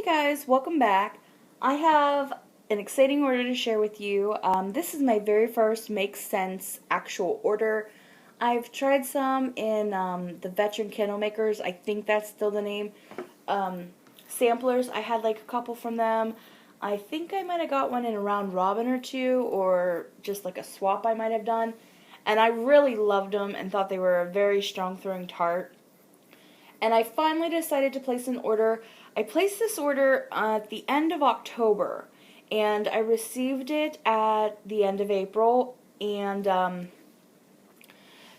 Guys, welcome back. I have an exciting order to share with you. This is my very first Make Sense actual order. I've tried some in the Veteran Candle Makers. I think that's still the name. Samplers. I had like a couple from them. I think I might have got one in a round robin or two, or just like a swap I might have done. And I really loved them and thought they were a very strong throwing tart. And I finally decided to place an order. I placed this order at the end of October, and I received it at the end of April, and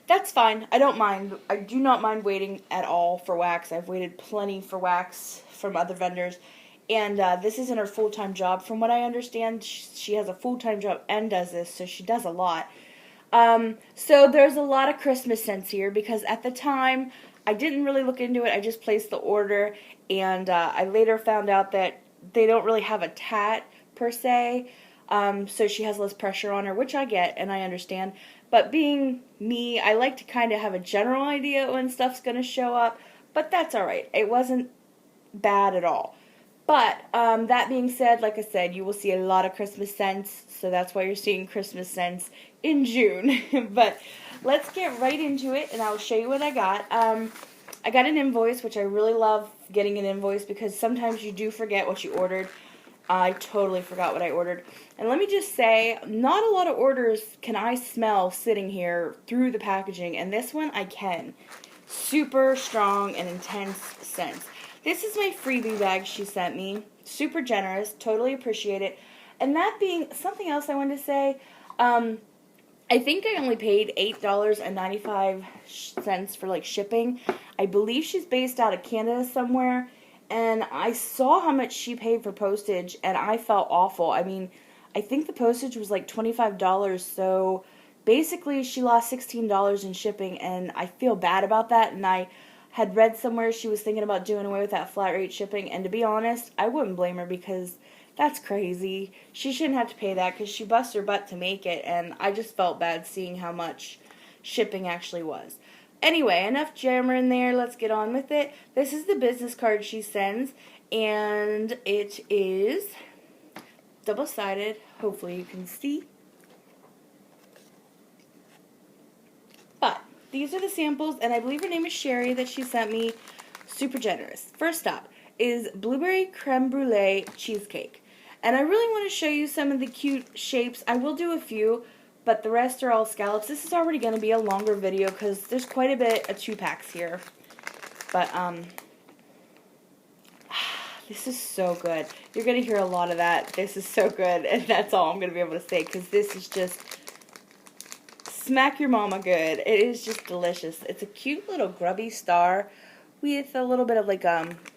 that's fine. I don't mind. I do not mind waiting at all for wax. I've waited plenty for wax from other vendors, and this isn't her full-time job. From what I understand, she has a full-time job and does this, so she does a lot. So there's a lot of Christmas scents here because at the time I didn't really look into it. I just placed the order, and I later found out that they don't really have a tat per se, so she has less pressure on her, which I get and I understand. But being me, I like to kind of have a general idea when stuff's going to show up, but that's alright. It wasn't bad at all. But that being said, like I said, you will see a lot of Christmas scents, so that's why you're seeing Christmas scents in June. But let's get right into it, and I'll show you what I got. I got an invoice, which I really love getting an invoice because sometimes you do forget what you ordered. I totally forgot what I ordered. And let me just say, not a lot of orders can I smell sitting here through the packaging, and this one I can. Super strong and intense scents. This is my freebie bag she sent me. Super generous. Totally appreciate it. And that being something else I wanted to say, I think I only paid $8.95 for like shipping. I believe she's based out of Canada somewhere. And I saw how much she paid for postage, and I felt awful. I mean, I think the postage was like $25, so basically she lost $16 in shipping, and I feel bad about that. And I had read somewhere she was thinking about doing away with that flat rate shipping, and to be honest, I wouldn't blame her because that's crazy. She shouldn't have to pay that because she busted her butt to make it, and I just felt bad seeing how much shipping actually was. Anyway, enough jammering there. Let's get on with it. This is the business card she sends, and it is double-sided. Hopefully you can see. But these are the samples, and I believe her name is Sherry that she sent me. Super generous. First up is Blueberry Creme Brulee Cheesecake. And I really want to show you some of the cute shapes. I will do a few, but the rest are all scallops. This is already going to be a longer video because there's quite a bit of 2-packs here. But, this is so good. You're going to hear a lot of that. This is so good, and that's all I'm going to be able to say because this is just smack your mama good. It is just delicious. It's a cute little grubby star with a little bit of like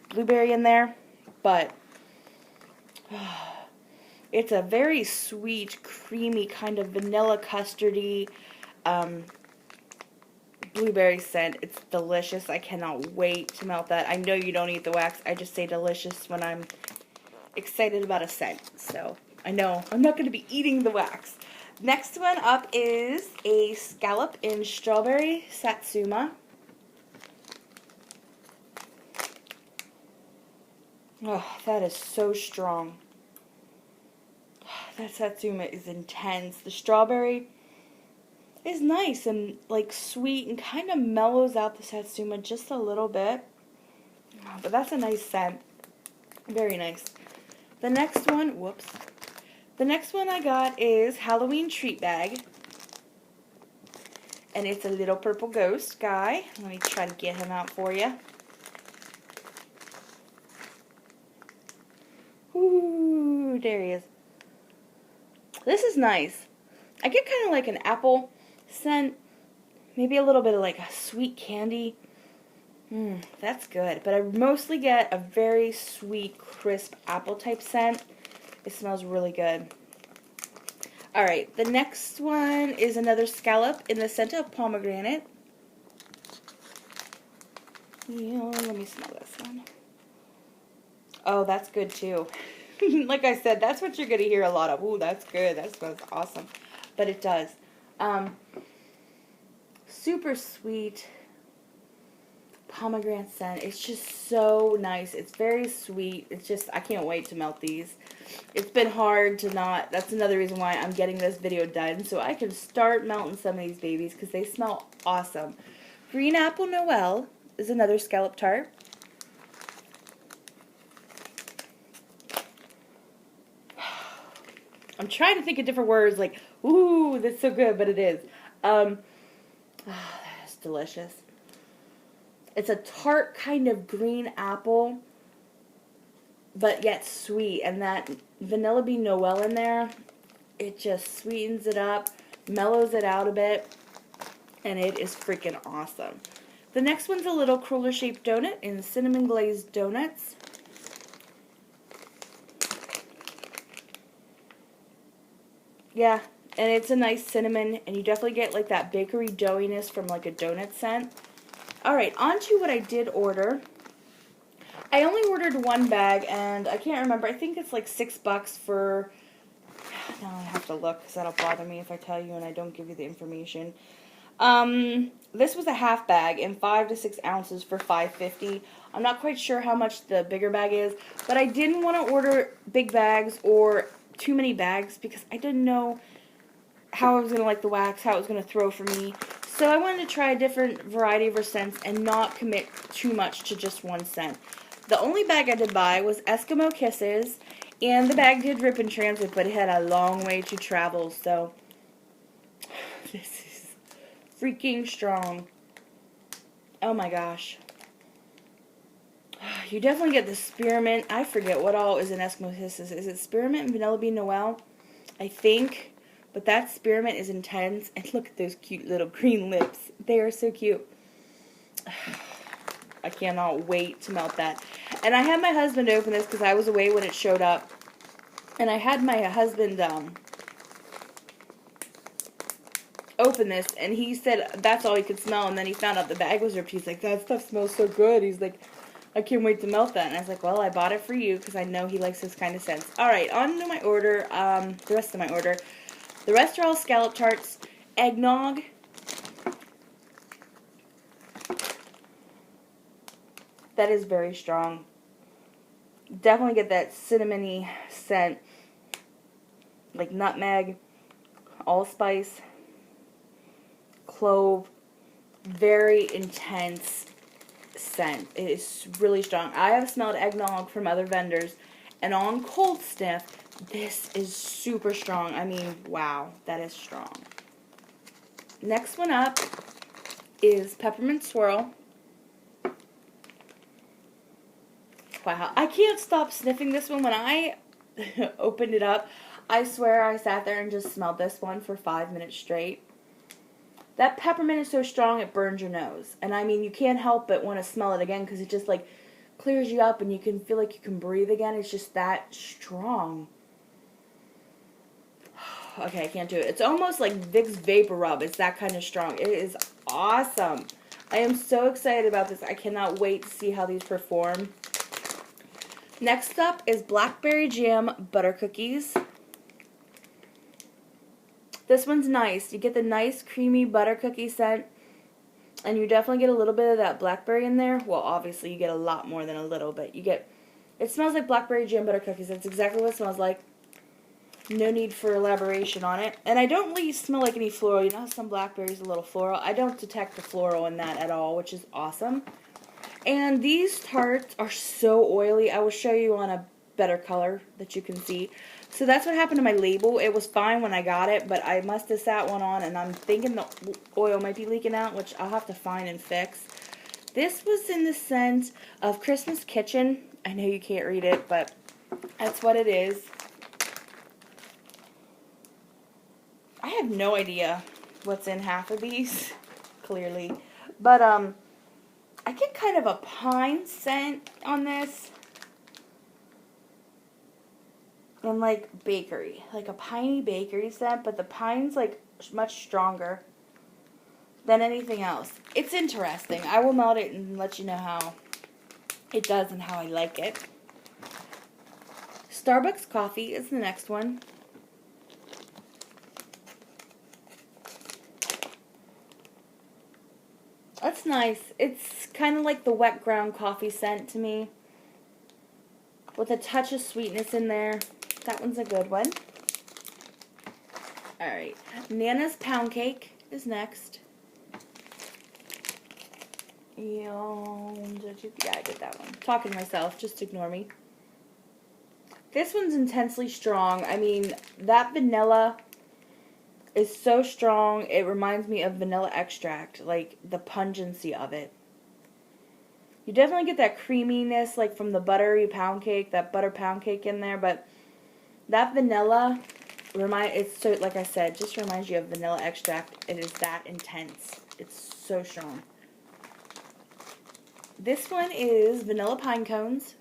blueberry in there, but it's a very sweet, creamy, kind of vanilla custardy blueberry scent. It's delicious. I cannot wait to melt that. I know you don't eat the wax. I just say delicious when I'm excited about a scent. So I know I'm not going to be eating the wax. Next one up is a scallop in Strawberry Satsuma. Oh, that is so strong. That Satsuma is intense. The strawberry is nice and like sweet and kind of mellows out the Satsuma just a little bit. But that's a nice scent. Very nice. The next one, whoops. The next one I got is Halloween Treat Bag. And it's a little purple ghost guy. Let me try to get him out for you. Ooh, there he is. This is nice. I get kind of like an apple scent. Maybe a little bit of like a sweet candy. That's good. But I mostly get a very sweet, crisp apple type scent. It smells really good. Alright, the next one is another scallop in the scent of pomegranate. Yeah, let me smell this one. Oh, that's good too. Like I said, that's what you're going to hear a lot of. Ooh, that's good. That smells awesome. But it does. Super sweet. pomegranate scent. It's just so nice. It's very sweet. It's just, I can't wait to melt these. It's been hard to not, that's another reason why I'm getting this video done, so I can start melting some of these babies because they smell awesome. Green Apple Noel is another scallop tart. I'm trying to think of different words like, ooh, that's so good, but it is. That's delicious. It's a tart kind of green apple, but yet sweet. And that Vanilla Bean Noel in there, it just sweetens it up, mellows it out a bit, and it is freaking awesome. The next one's a little cruller shaped donut in cinnamon glazed donuts. Yeah, and it's a nice cinnamon, and you definitely get like that bakery doughiness from like a donut scent. Alright, on to what I did order. I only ordered one bag, and I can't remember. I think it's like $6 for... Now I have to look, because that'll bother me if I tell you and I don't give you the information. This was a half bag in 5 to 6 ounces for $5.50. I'm not quite sure how much the bigger bag is, but I didn't want to order big bags or too many bags because I didn't know how I was going to like the wax, how it was going to throw for me. So I wanted to try a different variety of her scents and not commit too much to just one scent. The only bag I did buy was Eskimo Kisses, and the bag did rip in transit, but it had a long way to travel, so this is freaking strong. Oh my gosh. You definitely get the spearmint. I forget what all is in Eskimo Kisses. Is it spearmint and Vanilla Bean Noel? I think. But that spearmint is intense. And look at those cute little green lips. They are so cute. I cannot wait to melt that. And I had my husband open this because I was away when it showed up. And I had my husband open this. And he said that's all he could smell. And then he found out the bag was ripped. He's like, that stuff smells so good. He's like, I can't wait to melt that. And I was like, well, I bought it for you because I know he likes this kind of scents. Alright, on to my order. The rest of my order. The rest are all scallop tarts. Eggnog. That is very strong. Definitely get that cinnamony scent. Like nutmeg, allspice, clove. Very intense scent. It is really strong. I have smelled eggnog from other vendors, and on cold sniff, this is super strong. I mean, wow, that is strong. Next one up is Peppermint Swirl. Wow, I can't stop sniffing this one. When I opened it up, I swear I sat there and just smelled this one for 5 minutes straight. That peppermint is so strong it burns your nose. And I mean, you can't help but want to smell it again because it just like clears you up and you can feel like you can breathe again. It's just that strong. Okay, I can't do it. It's almost like Vicks Vapor Rub. It's that kind of strong. It is awesome. I am so excited about this. I cannot wait to see how these perform. Next up is Blackberry Jam Butter Cookies. This one's nice. You get the nice creamy butter cookie scent, and you definitely get a little bit of that blackberry in there. Well, obviously you get a lot more than a little, but you get, it smells like blackberry jam butter cookies. That's exactly what it smells like. No need for elaboration on it. And I don't really smell like any floral. You know how some blackberries are a little floral? I don't detect the floral in that at all, which is awesome. And these tarts are so oily. I will show you on a better color that you can see. So that's what happened to my label. It was fine when I got it, but I must have sat one on, and I'm thinking the oil might be leaking out, which I'll have to find and fix. This was in the scent of Christmas Kitchen. I know you can't read it, but that's what it is. I have no idea what's in half of these, clearly. But, I get kind of a pine scent on this. And like bakery, like a piney bakery scent, but the pine's like much stronger than anything else. It's interesting. I will melt it and let you know how it does and how I like it. Starbucks coffee is the next one. That's That's nice. It's kind of like the wet ground coffee scent to me, with a touch of sweetness in there. That one's a good one. Alright, Nana's Pound Cake is next. Yeah, I did that one. Talking to myself, just ignore me. This one's intensely strong. I mean, that vanilla is so strong, it reminds me of vanilla extract, like the pungency of it. You definitely get that creaminess, like from the buttery pound cake, that butter pound cake in there, but that vanilla, it's so, like I said, just reminds you of vanilla extract. It is that intense. It's so strong. This one is Vanilla Pine Cones.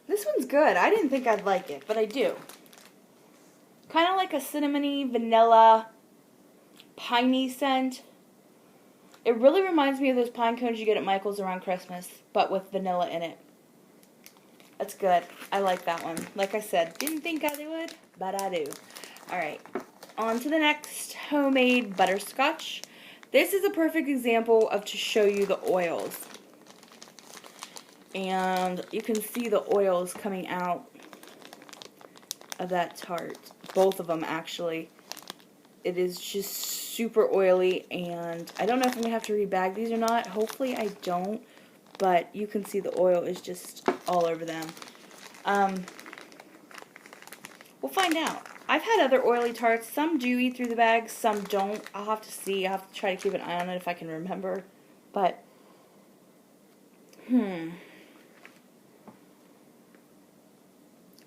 This one's good. I didn't think I'd like it, but I do. Kind of like a cinnamony, vanilla, piney scent. It really reminds me of those pine cones you get at Michael's around Christmas, but with vanilla in it. That's good. I like that one. Like I said, didn't think I would, but I do. Alright, on to the next homemade butterscotch. This is a perfect example of to show you the oils. And you can see the oils coming out of that tart. Both of them, actually. It is just super oily, and I don't know if I'm going to have to rebag these or not. Hopefully I don't, but you can see the oil is just all over them. We'll find out. I've had other oily tarts. Some do eat through the bag, some don't. I'll have to see. I'll have to try to keep an eye on it if I can remember. But,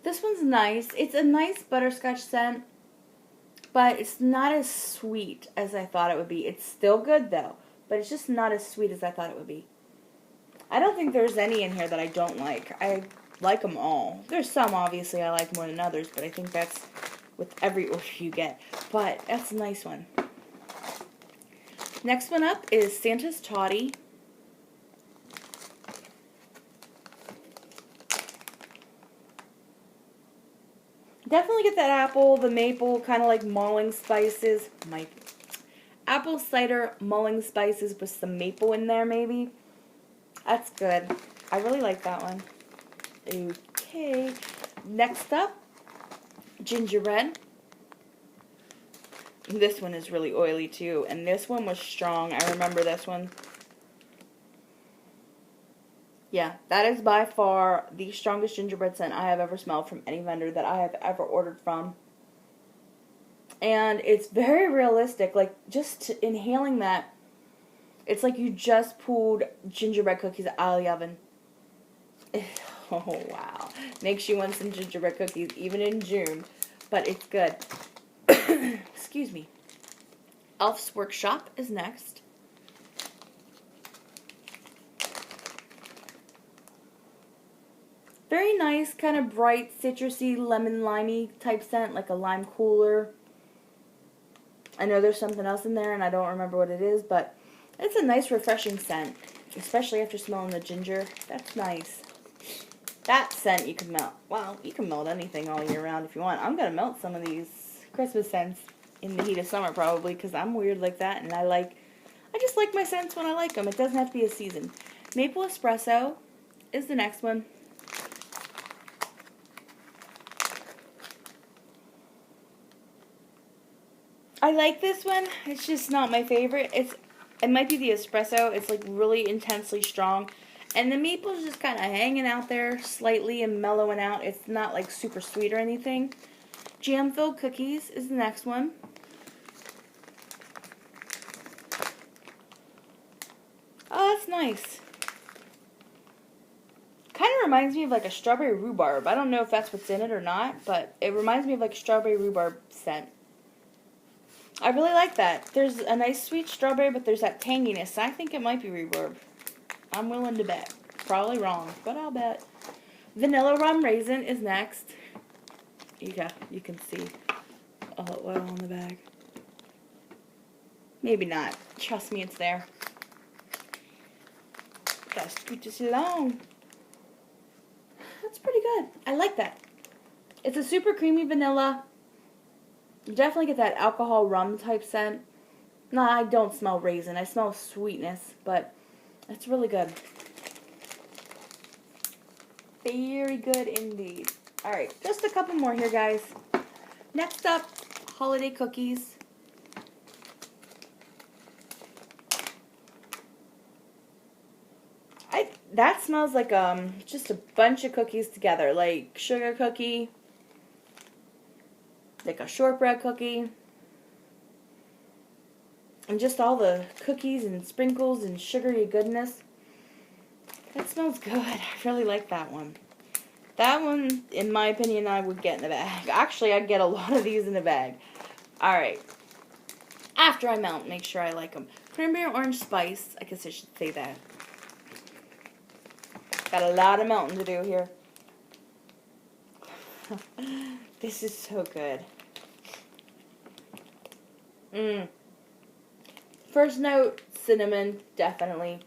this one's nice. It's a nice butterscotch scent, but it's not as sweet as I thought it would be. It's still good, though, but it's just not as sweet as I thought it would be. I don't think there's any in here that I don't like. I like them all. There's some, obviously, I like more than others, but I think that's with every order you get. But that's a nice one. Next one up is Santa's Toddy. Definitely get that apple, the maple, kind of like mulling spices. Apple cider mulling spices with some maple in there, maybe. That's good. I really like that one. Okay. Next up, gingerbread. This one is really oily too, and this one was strong. I remember this one. Yeah, that is by far the strongest gingerbread scent I have ever smelled from any vendor that I have ever ordered from. And it's very realistic. Like, just inhaling that, it's like you just pulled gingerbread cookies out of the oven. Oh, wow. Makes you want some gingerbread cookies, even in June. But it's good. Excuse me. Elf's Workshop is next. Very nice, kind of bright, citrusy, lemon-limey type scent, like a lime cooler. I know there's something else in there, and I don't remember what it is, but it's a nice, refreshing scent, especially after smelling the ginger. That's nice. That scent you can melt. Well, you can melt anything all year round if you want. I'm going to melt some of these Christmas scents in the heat of summer, probably, because I'm weird like that, and I just like my scents when I like them. It doesn't have to be a season. Maple Espresso is the next one. I like this one. It's just not my favorite. It might be the espresso. It's like really intensely strong. And the maple's just kind of hanging out there slightly and mellowing out. It's not like super sweet or anything. Jam-filled cookies is the next one. Oh, that's nice. Kind of reminds me of like a strawberry rhubarb. I don't know if that's what's in it or not, but it reminds me of like a strawberry rhubarb scent. I really like that. There's a nice sweet strawberry, but there's that tanginess. I think it might be rhubarb. I'm willing to bet. Probably wrong, but I'll bet. Vanilla rum raisin is next. Yeah, you can see all the oil on the bag. Maybe not. Trust me, it's there. Gotta scoot this along. That's pretty good. I like that. It's a super creamy vanilla. You definitely get that alcohol rum type scent. No, I don't smell raisin. I smell sweetness, but it's really good. Very good indeed. Alright, just a couple more here, guys. Next up, holiday cookies. That smells like just a bunch of cookies together, like sugar cookie, like a shortbread cookie, and just all the cookies and sprinkles and sugary goodness. That smells good. I really like that one. That one, in my opinion, I would get in a bag. Actually, I'd get a lot of these in a bag. Alright. After I melt, make sure I like them. Cranberry orange spice. I guess I should say that. Got a lot of melting to do here. This is so good. First note, cinnamon, definitely.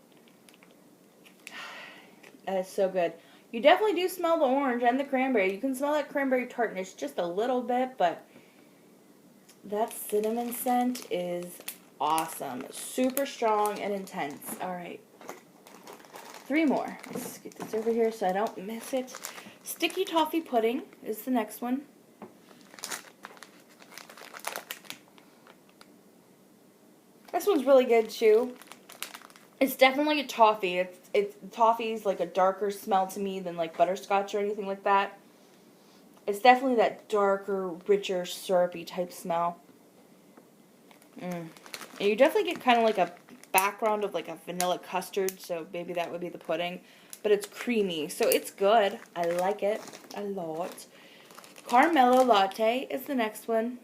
That is so good. You definitely do smell the orange and the cranberry. You can smell that cranberry tartness just a little bit, but that cinnamon scent is awesome. Super strong and intense. Alright. 3 more. Let's get this over here so I don't miss it. Sticky toffee pudding is the next one. This one's really good too. It's definitely a toffee. Toffee's like a darker smell to me than like butterscotch or anything like that. It's definitely that darker, richer, syrupy type smell. And you definitely get kind of like a background of like a vanilla custard, so maybe that would be the pudding. But it's creamy, so it's good. I like it a lot. Caramel latte is the next one.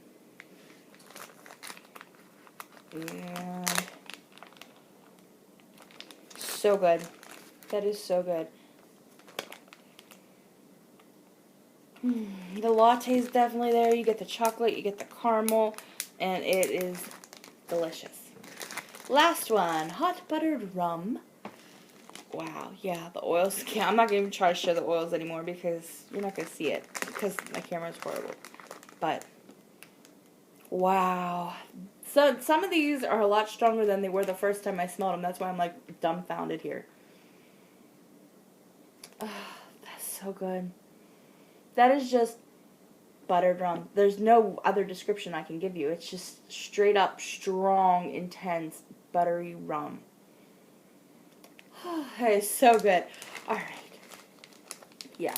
And so good. That is so good. The latte is definitely there. You get the chocolate, you get the caramel, and it is delicious. Last one, hot buttered rum. Wow, yeah, the oils. Yeah, I'm not going to even try to show the oils anymore because you're not going to see it because my camera is horrible. But, wow. So, some of these are a lot stronger than they were the first time I smelled them. That's why I'm, like, dumbfounded here. Oh, that's so good. That is just buttered rum. There's no other description I can give you. It's just straight up strong, intense, buttery rum. That is so good. Alright. Yeah.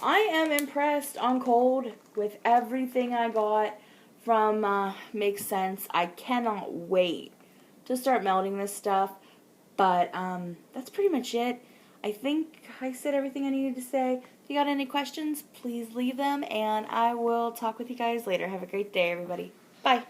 I am impressed on cold with everything I got from Makes Sense. I cannot wait to start melting this stuff. But that's pretty much it. I think I said everything I needed to say. If you got any questions, please leave them. And I will talk with you guys later. Have a great day, everybody. Bye.